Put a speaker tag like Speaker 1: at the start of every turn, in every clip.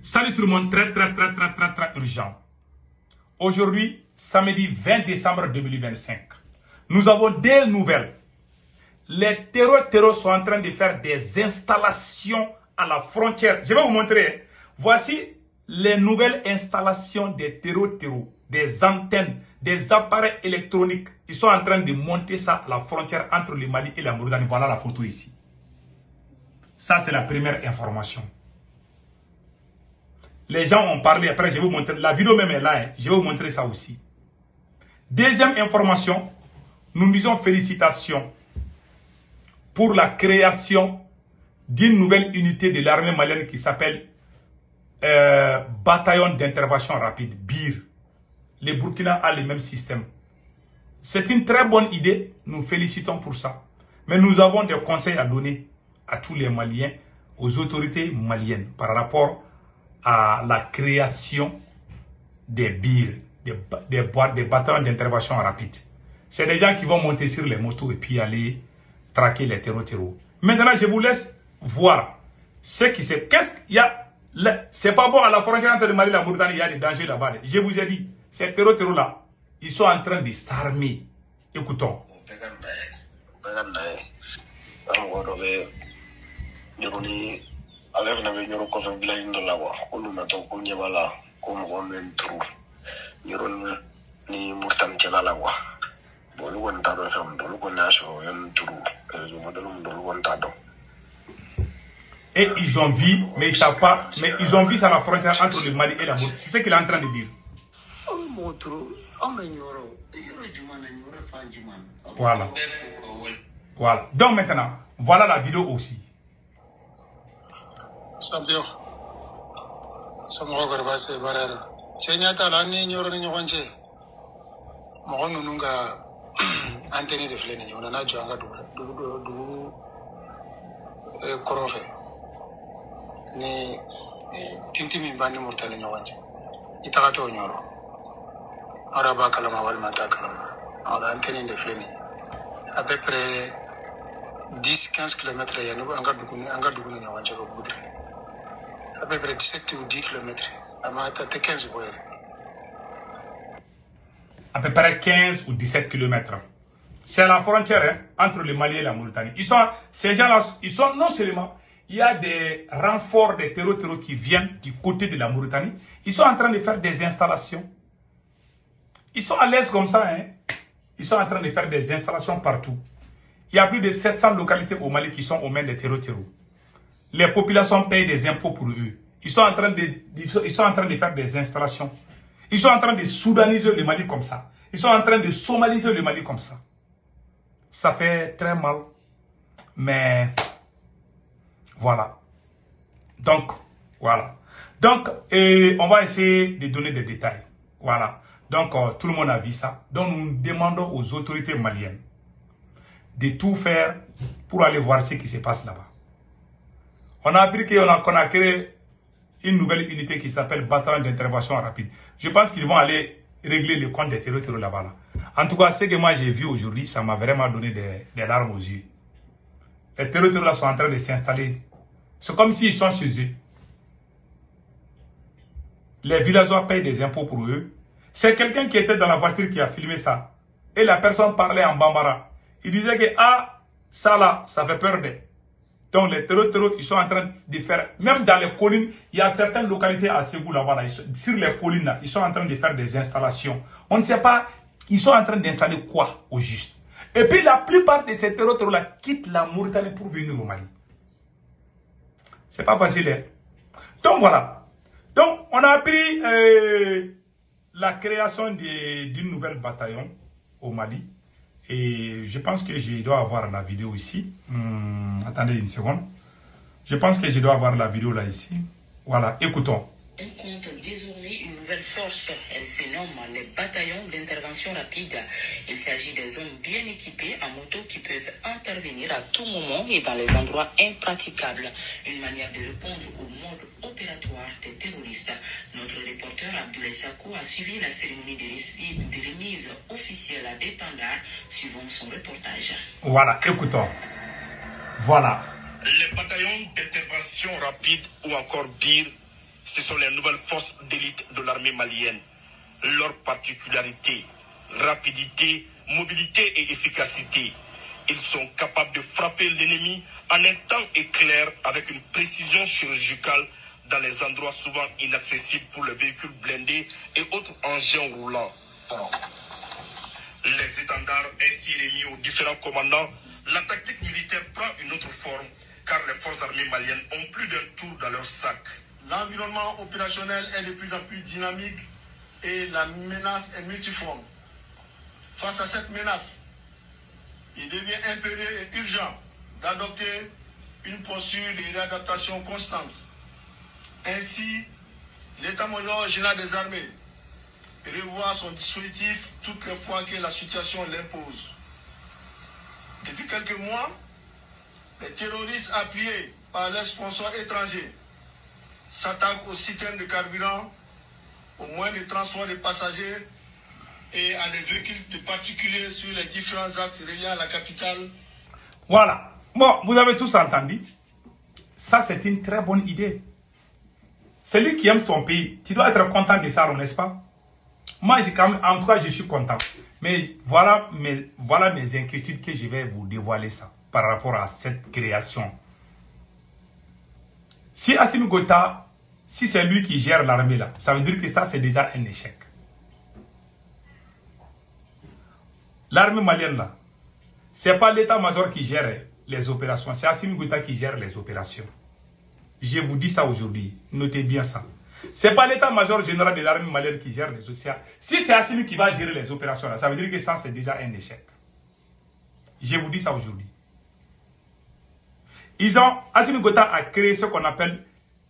Speaker 1: Salut tout le monde, très urgent. Aujourd'hui, samedi 20 décembre 2025, nous avons des nouvelles. Les terreaux sont en train de faire des installations à la frontière. Je vais vous montrer. Voici les nouvelles installations des terreaux, des antennes, des appareils électroniques. Ils sont en train de monter ça à la frontière entre le Mali et la Mauritanie. Voilà la photo ici. Ça, c'est la première information. Les gens ont parlé, après je vais vous montrer, la vidéo même est là, hein. Je vais vous montrer ça aussi. Deuxième information, nous disons félicitations pour la création d'une nouvelle unité de l'armée malienne qui s'appelle Bataillon d'intervention rapide, BIR. Le Burkina a le même système. C'est une très bonne idée, nous félicitons pour ça. Mais nous avons des conseils à donner à tous les Maliens, aux autorités maliennes par rapport à la création des BIR, des bataillons d'intervention rapide. C'est des gens qui vont monter sur les motos et puis aller traquer les terreaux. Maintenant, je vous laisse voir ce qui se... Qu'est-ce qu'il y a? C'est pas bon à la frontière entre le Mali et la Mauritanie, il y a des dangers là-bas. Je vous ai dit, ces terreaux-là, ils sont en train de s'armer. Écoutons.
Speaker 2: Ale fana bɛ ɲɔrɔ kɔfɛ bilaɲini dɔ la olu natɔ ko ɲɛ b'a la ko mɔgɔ min turu ɲɔrɔ ni Muritani cɛla la bon olu kɔni t'a dɔn fɛn min don olu kɔni y'a sɔrɔ yanni turu réseau modèle min don olu kɔni t'a dɔn.
Speaker 1: Et ils ont vu, mais ils savent pas, mais ils ont vu ça à la frontière entre le Mali et la Mauritanie. C'est ce qu'il est en train de dire. Voilà. Voilà. Donc maintenant, voilà la vidéo aussi.
Speaker 3: Sabio Samoa Garbase Barrel Chenyata Lani Nyoro Nyon Mohonunga Anthony de Fleni, on a Janga do Korofe ni Tintimi Bandi Murtali Nyawanje Itakato Nyoro Araba Kalama Walmata Kalama Anthony de Fleni à peu près 10-15 km il y a un Duguni Nyawanje Boudre. À peu près 17 ou 10 km.
Speaker 1: À peu près 15 ou 17 km. C'est à la frontière hein, entre le Mali et la Mauritanie. Ces gens-là, ils sont non seulement, il y a des renforts des terreaux qui viennent du côté de la Mauritanie. Ils sont en train de faire des installations. Ils sont à l'aise comme ça. Hein. Ils sont en train de faire des installations partout. Il y a plus de 700 localités au Mali qui sont aux mains des terreaux. Les populations payent des impôts pour eux. Ils sont en train de faire des installations. Ils sont en train de soudaniser le Mali comme ça. Ils sont en train de somaliser le Mali comme ça. Ça fait très mal. Mais voilà. Donc, voilà. Donc, on va essayer de donner des détails. Voilà. Donc, tout le monde a vu ça. Donc, nous demandons aux autorités maliennes de tout faire pour aller voir ce qui se passe là-bas. On a appris qu'on a créé une nouvelle unité qui s'appelle Bataillon d'intervention rapide. Je pense qu'ils vont aller régler le compte des terreaux là-bas. Là. En tout cas, ce que moi j'ai vu aujourd'hui, ça m'a vraiment donné des larmes aux yeux. Les terreaux là sont en train de s'installer. C'est comme s'ils sont chez eux. Les villageois payent des impôts pour eux. C'est quelqu'un qui était dans la voiture qui a filmé ça. Et la personne parlait en bambara. Il disait que, ça là, ça fait peur d'eux. Donc les terreaux, ils sont en train de faire, même dans les collines, il y a certaines localités à Ségou là-bas, sur les collines là, ils sont en train de faire des installations. On ne sait pas, ils sont en train d'installer quoi au juste. Et puis la plupart de ces terreaux là quittent la Mauritanie pour venir au Mali. C'est pas facile. Hein? Donc voilà. Donc on a appris la création d'une nouvelle bataillon au Mali. Et je pense que je dois avoir la vidéo ici. Attendez une seconde. Je pense que je dois avoir la vidéo là ici. Voilà, écoutons.
Speaker 4: On compte désormais une nouvelle force. Elle se nomme les bataillons d'intervention rapide. Il s'agit des hommes bien équipés en moto qui peuvent intervenir à tout moment et dans les endroits impraticables. Une manière de répondre au mode opératoire des terroristes. Notre reporter Abdoulaye Sako a suivi la cérémonie de remise officielle à d'étendard suivant son reportage.
Speaker 1: Voilà, écoutons. Voilà.
Speaker 2: Les bataillons d'intervention rapide ou encore BIR
Speaker 5: Ce sont les nouvelles forces d'élite de l'armée malienne. Leur particularité, rapidité, mobilité et efficacité. Ils sont capables de frapper l'ennemi en un temps éclair avec une précision chirurgicale dans les endroits souvent inaccessibles pour les véhicules blindés et autres engins roulants. Les étendards ainsi remis aux différents commandants, la tactique militaire prend une autre forme car les forces armées maliennes ont plus d'un tour dans leur sac.
Speaker 3: L'environnement opérationnel est de plus en plus dynamique et la menace est multiforme. Face à cette menace, il devient impérieux et urgent d'adopter une posture de réadaptation constante. Ainsi, l'état-major général des armées revoit son dispositif toutes les fois que la situation l'impose. Depuis quelques mois, les terroristes appuyés par leurs sponsors étrangers s'attaquent aux systèmes de carburant, aux moyens de transport de passagers et à des véhicules de particuliers sur les différents axes reliant à la capitale.
Speaker 1: Voilà. Bon, vous avez tous entendu. Ça, c'est une très bonne idée. Celui qui aime son pays, tu dois être content de ça, n'est-ce pas? Moi, en tout cas, je suis content. Mais voilà mes inquiétudes que je vais vous dévoiler ça par rapport à cette création. Si Assimi Goïta, si c'est lui qui gère l'armée là, ça veut dire que ça, c'est déjà un échec. L'armée malienne là, c'est pas l'état-major qui gère les opérations, c'est Assimi Goïta qui gère les opérations. Je vous dis ça aujourd'hui, notez bien ça. C'est pas l'état-major général de l'armée malienne qui gère les opérations. Si c'est Assimi qui va gérer les opérations là, ça veut dire que ça c'est déjà un échec. Je vous dis ça aujourd'hui. Assimi Goïta a créé ce qu'on appelle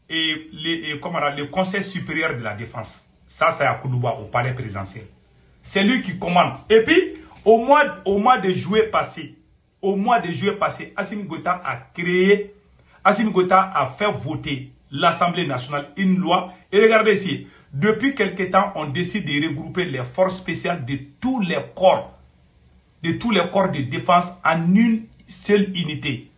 Speaker 1: le Conseil supérieur de la défense. Ça c'est à Koulouba, au palais présidentiel. C'est lui qui commande. Et puis, au mois de juillet passé, Assimi Goïta a fait voter l'Assemblée nationale une loi. Et regardez ici, depuis quelque temps, on décide de regrouper les forces spéciales de tous les corps de défense en une seule unité.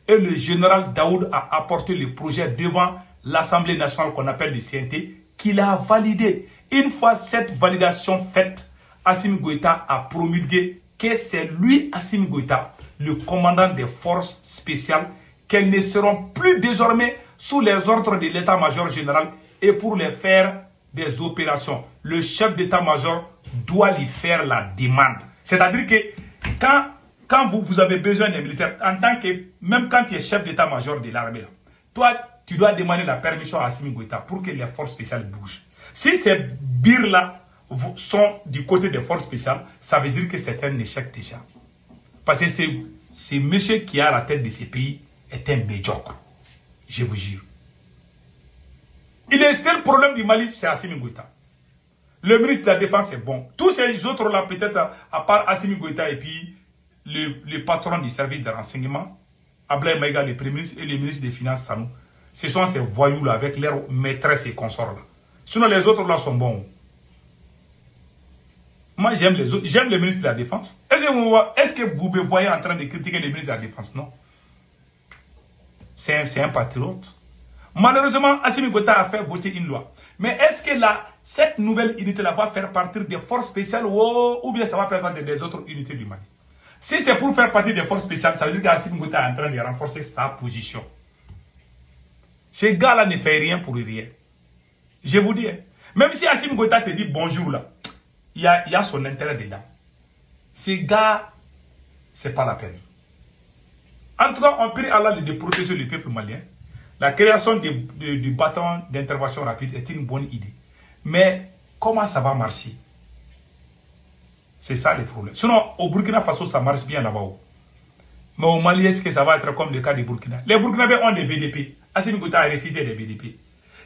Speaker 1: Et le général Daoud a apporté le projet devant l'Assemblée nationale qu'on appelle le CNT, qu'il a validé. Une fois cette validation faite, Assimi Goïta a promulgué que c'est lui, Assimi Goïta, le commandant des forces spéciales, qu'elles ne seront plus désormais sous les ordres de l'état-major général et pour les faire des opérations. Le chef d'état-major doit lui faire la demande. C'est-à-dire que quand vous avez besoin des militaires, en tant que, même quand tu es chef d'état-major de l'armée, toi, tu dois demander la permission à Assimi Goïta pour que les forces spéciales bougent. Si ces bires-là sont du côté des forces spéciales, ça veut dire que c'est un échec déjà. Parce que c'est monsieur qui a la tête de ces pays est un médiocre. Je vous jure. Le seul problème du Mali, c'est Assimi Goïta. Le ministre de la Défense est bon. Tous ces autres-là, peut-être, à part Assimi Goïta et puis le patron du service de renseignement, Ablaye Maïga, le premier ministre, et le ministre des Finances, Sanou, ce sont ces voyous-là avec leurs maîtresses et consorts-là. Sinon, les autres-là sont bons. Moi, j'aime les autres. J'aime le ministre de la Défense. Est-ce que vous me voyez en train de critiquer le ministre de la Défense? Non. C'est un patriote. Malheureusement, Assimi Goïta a fait voter une loi. Mais est-ce que cette nouvelle unité-là va faire partir des forces spéciales ou bien ça va faire partie des autres unités du Mali? Si c'est pour faire partie des forces spéciales, ça veut dire qu'Assimi Goïta est en train de renforcer sa position. Ces gars-là ne font rien pour rien. Je vous dis, même si Assimi Goïta te dit bonjour là, il y a son intérêt dedans. Ces gars, c'est pas la peine. En tout cas, on prie Allah de protéger le peuple malien. La création du bâton d'intervention rapide est une bonne idée. Mais comment ça va marcher? C'est ça le problème. Sinon, au Burkina Faso, ça marche bien là-bas. Mais au Mali, est-ce que ça va être comme le cas du Burkina? Les Burkinabés ont des BDP. Assimi Goïta a refusé des BDP.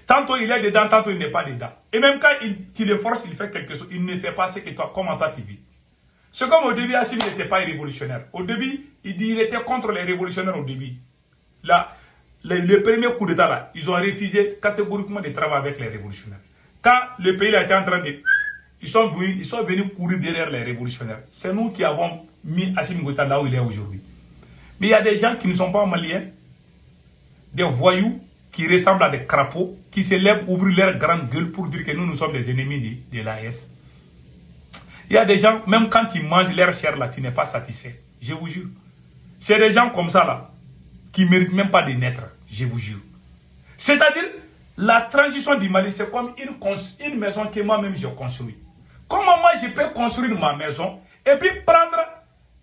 Speaker 1: Tantôt il est dedans, tantôt il n'est pas dedans. Et même quand tu le forces, il fait quelque chose. Il ne fait pas ce que toi, comment toi tu vis. C'est comme au début, Assimi n'était pas révolutionnaire. Au début, il était contre les révolutionnaires au début. Là, le premier coup d'État, là, ils ont refusé catégoriquement de travailler avec les révolutionnaires. Quand le pays a été en train de... Ils sont venus courir derrière les révolutionnaires. C'est nous qui avons mis Assimi Goïta là où il est aujourd'hui. Mais il y a des gens qui ne sont pas maliens, des voyous, qui ressemblent à des crapauds, qui se lèvent, ouvrent leur grande gueule pour dire que nous sommes les ennemis de l'AES. Il y a des gens, même quand ils mangent leur chair là, tu n'es pas satisfait. Je vous jure. C'est des gens comme ça là, qui ne méritent même pas de naître. Je vous jure. C'est-à-dire, la transition du Mali, c'est comme une maison que moi-même j'ai construite. Comment moi je peux construire ma maison et puis prendre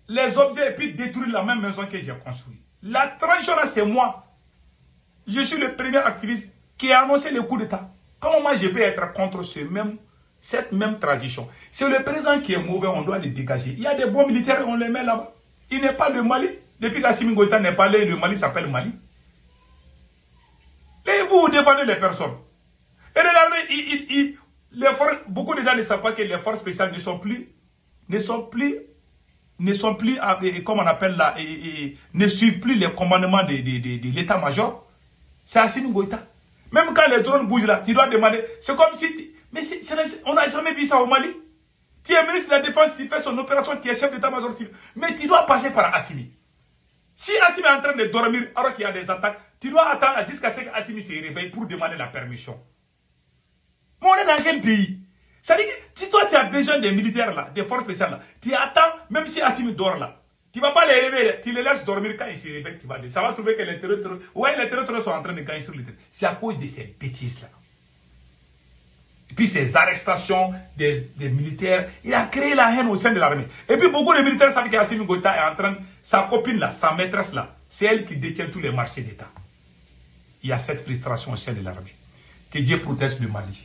Speaker 1: les objets et puis détruire la même maison que j'ai construite? La transition là, c'est moi. Je suis le premier activiste qui a annoncé le coup d'État. Comment moi je peux être contre cette même transition? C'est le président qui est mauvais, on doit le dégager. Il y a des bons militaires, on les met là-bas. Il n'est pas le Mali. Depuis qu'Assimi Goïta n'est pas là, le Mali s'appelle Mali. Et vous défendez les personnes. Et regardez, beaucoup de gens ne savent pas que les forces spéciales ne sont plus, comment on appelle là, ne suivent plus les commandements de l'état-major. C'est Assimi Goïta. Même quand les drones bougent là, tu dois demander. C'est comme si. Mais on n'a jamais vu ça au Mali. Tu es ministre de la Défense, tu fais son opération, tu es chef d'état-major. Mais tu dois passer par Assimi. Si Assimi est en train de dormir alors qu'il y a des attaques, tu dois attendre jusqu'à ce qu'Assimi se réveille pour demander la permission. Mais on est dans quel pays? C'est-à-dire que si toi tu as besoin des militaires là, des forces spéciales là, tu attends, même si Assimi dort là. Tu ne vas pas les réveiller, tu les laisses dormir quand ils se réveillent, tu vas dire. Ça va trouver que les terroristes sont en train de gagner sur le terrain. C'est à cause de ces bêtises là. Et puis ces arrestations des militaires, il a créé la haine au sein de l'armée. Et puis beaucoup de militaires savent qu'Assimi Goïta est en train, sa copine là, sa maîtresse là, c'est elle qui détient tous les marchés d'État. Il y a cette frustration au sein de l'armée. Que Dieu protège le Mali.